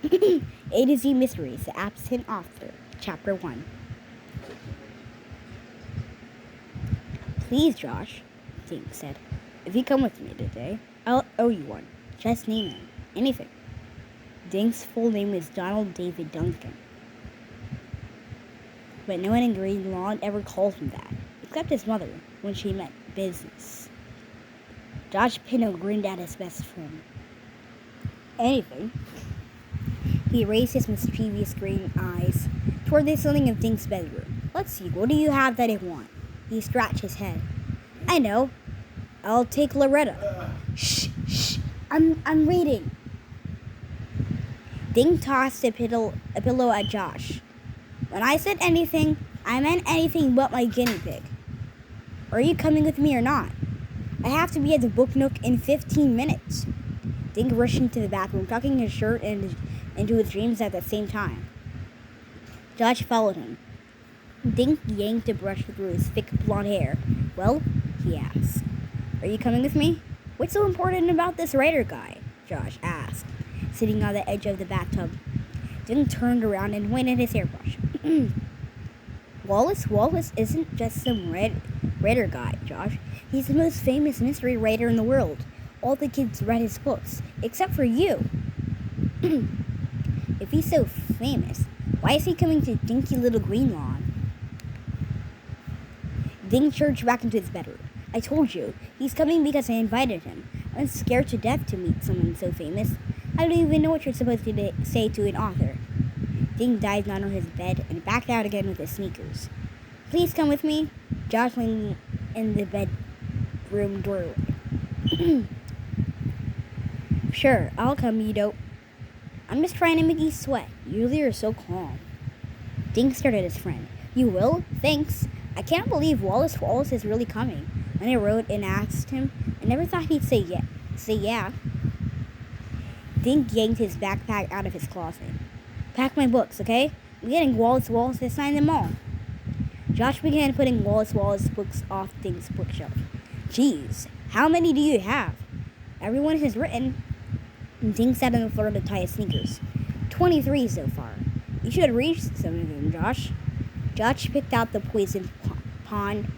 A to Z Mysteries, The Absent Author, Chapter 1. Please, Josh, Dink said. If you come with me today, I'll owe you one. Just name it. Anything. Dink's full name is Donald David Duncan. But no one in Green Lawn ever calls him that, except his mother, when she meant business. Josh Pinto grinned at his best friend. Anything. He raised his mischievous green eyes toward the ceiling of Dink's bedroom. Let's see, what do you have that I want? He scratched his head. I know. I'll take Loretta. Shh. I'm reading. Dink tossed a pillow at Josh. When I said anything, I meant anything but my guinea pig. Are you coming with me or not? I have to be at the book nook in 15 minutes. Dink rushed into the bathroom, tucking his shirt into his dreams at the same time. Josh followed him. Dink yanked a brush through his thick blonde hair. Well, he asked. Are you coming with me? What's so important about this writer guy? Josh asked, sitting on the edge of the bathtub. Dink turned around and pointed his hairbrush. Wallace isn't just some writer guy, Josh. He's the most famous mystery writer in the world. All the kids read his books, except for you. If he's so famous, why is he coming to dinky little Green Lawn? Dink surged back into his bedroom. I told you, he's coming because I invited him. I'm scared to death to meet someone so famous. I don't even know what you're supposed to say to an author. Dink dived under his bed and backed out again with his sneakers. Please come with me. Josh leaned in the bedroom doorway. Sure, I'll come, you dope. I'm just trying to make you sweat. Usually you're so calm. Dink stared at his friend. You will? Thanks. I can't believe Wallace is really coming. When I wrote and asked him, I never thought he'd say yeah. Dink yanked his backpack out of his closet. Pack my books, okay? I'm getting Wallace to sign them all. Josh began putting Wallace books off Dink's bookshelf. Geez, how many do you have? Everyone has written. Dink sat on the floor to tie his sneakers. 23 so far. You should read some of them, Josh. Josh picked out the Poison Pond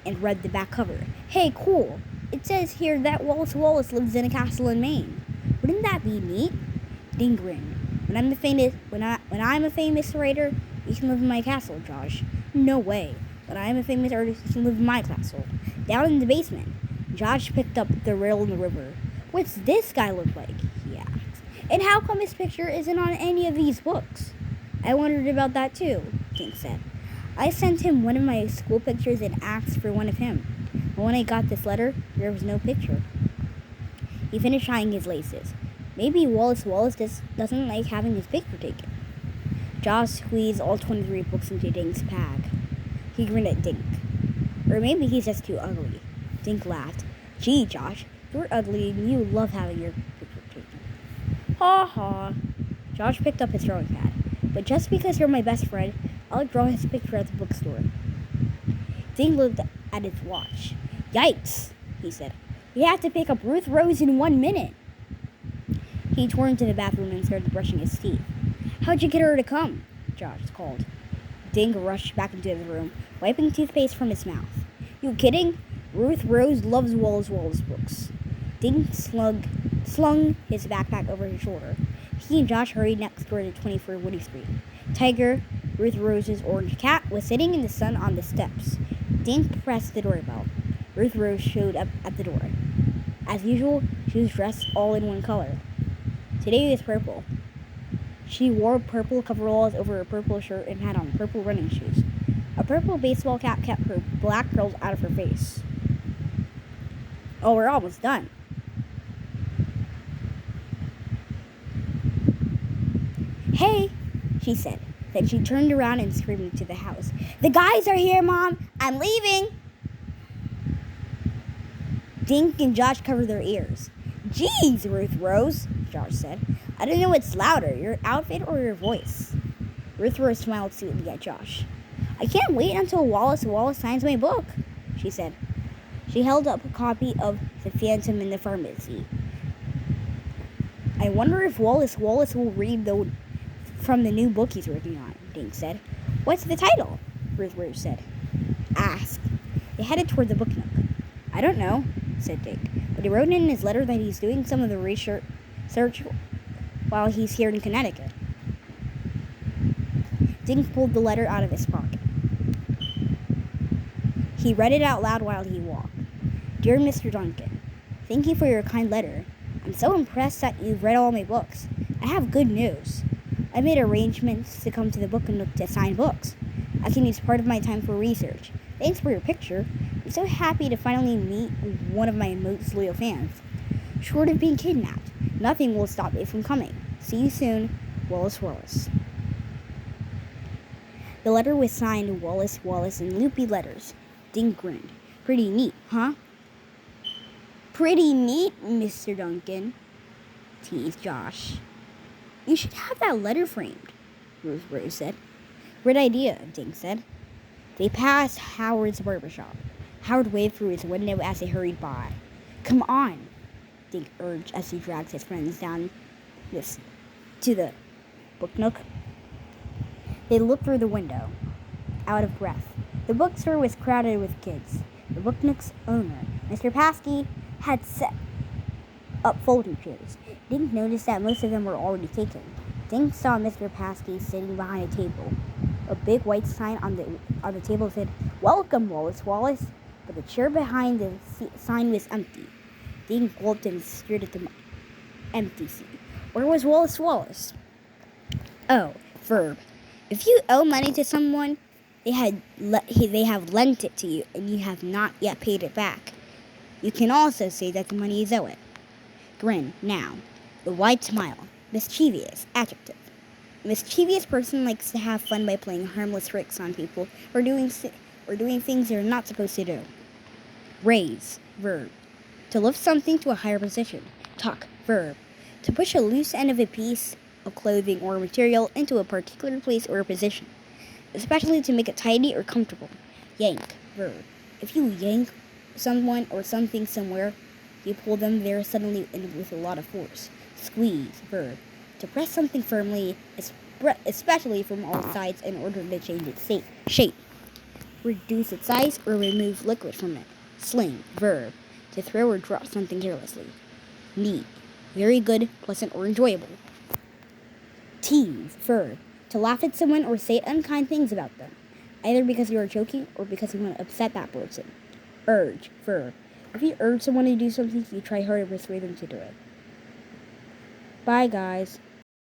and read the back cover. Hey, cool. It says here that Wallace lives in a castle in Maine. Wouldn't that be neat? Dink grinned. When I'm a famous writer, you can live in my castle, Josh. No way. When I'm a famous artist, you can live in my castle. Down in the basement. Josh picked up the rail in the river. What's this guy look like? He asked. And how come his picture isn't on any of these books? I wondered about that too, Dink said. I sent him one of my school pictures and asked for one of him. But when I got this letter, there was no picture. He finished tying his laces. Maybe Wallace doesn't like having his picture taken. Josh squeezed all 23 books into Dink's bag. He grinned at Dink. Or maybe he's just too ugly. Dink laughed. Gee, Josh, you're ugly and you love having your picture taken. Ha ha. Josh picked up his drawing pad. But just because you're my best friend, I'll draw his picture at the bookstore. Dink looked at his watch. Yikes, he said. We have to pick up Ruth Rose in 1 minute. He turned to the bathroom and started brushing his teeth. How'd you get her to come? Josh called. Dink rushed back into the room, wiping toothpaste from his mouth. You kidding? Ruth Rose loves Wallace books. Dink slung his backpack over his shoulder. He and Josh hurried next door to 24 Woody Street. Tiger, Ruth Rose's orange cat, was sitting in the sun on the steps. Dink pressed the doorbell. Ruth Rose showed up at the door. As usual, she was dressed all in one color. Today was purple. She wore purple coveralls over a purple shirt and had on purple running shoes. A purple baseball cap kept her black curls out of her face. Oh, we're almost done. Hey, she said. Then she turned around and screamed into the house. The guys are here, Mom. I'm leaving. Dink and Josh covered their ears. Geez, Ruth Rose, Josh said. I don't know what's louder, your outfit or your voice. Ruth Rose smiled sweetly at Josh. I can't wait until Wallace signs my book, she said. She held up a copy of The Phantom in the Pharmacy. I wonder if Wallace will read from the new book he's working on, Dink said. What's the title? Rose said. Ask. They headed toward the book nook. I don't know, said Dink, but he wrote in his letter that he's doing some of the research while he's here in Connecticut. Dink pulled the letter out of his pocket. He read it out loud while he walked. Dear Mr. Duncan, thank you for your kind letter. I'm so impressed that you've read all my books. I have good news. I made arrangements to come to the book nook to sign books. I can use part of my time for research. Thanks for your picture. I'm so happy to finally meet one of my most loyal fans. Short of being kidnapped, nothing will stop me from coming. See you soon, Wallace Wallace. The letter was signed Wallace Wallace in loopy letters. Dink grinned. Pretty neat, huh? Pretty neat, Mr. Duncan, teased Josh. You should have that letter framed, Rose said. Great idea, Dink said. They passed Howard's barbershop. Howard waved through his window as they hurried by. Come on, Dink urged as he dragged his friends down to the book nook. They looked through the window, out of breath. The bookstore was crowded with kids. The book nook's owner, Mr. Paskey, had set up folding chairs. Dink noticed that most of them were already taken. Dink saw Mr. Paskey sitting behind a table. A big white sign on the table said, Welcome, Wallace Wallace, but the chair behind the sign was empty. Dink gulped and stared at the empty seat. Where was Wallace Wallace? Oh, verb. If you owe money to someone, they have lent it to you, and you have not yet paid it back. You can also say that the money is owed. Grin, noun. The wide smile. Mischievous, adjective. A mischievous person likes to have fun by playing harmless tricks on people or doing things they're not supposed to do. Raise, verb. To lift something to a higher position. Tuck, verb. To push a loose end of a piece of clothing or material into a particular place or position, especially to make it tidy or comfortable. Yank, verb. If you yank someone or something somewhere, you pull them there suddenly and with a lot of force. Squeeze, verb. To press something firmly, especially from all sides in order to change its shape. Reduce its size or remove liquid from it. Sling, verb. To throw or drop something carelessly. Neat. Very good, pleasant, or enjoyable. Tease, verb. To laugh at someone or say unkind things about them, either because you are joking or because you want to upset that person. Urge, verb. If you urge someone to do something, you try hard to persuade them to do it. Bye, guys.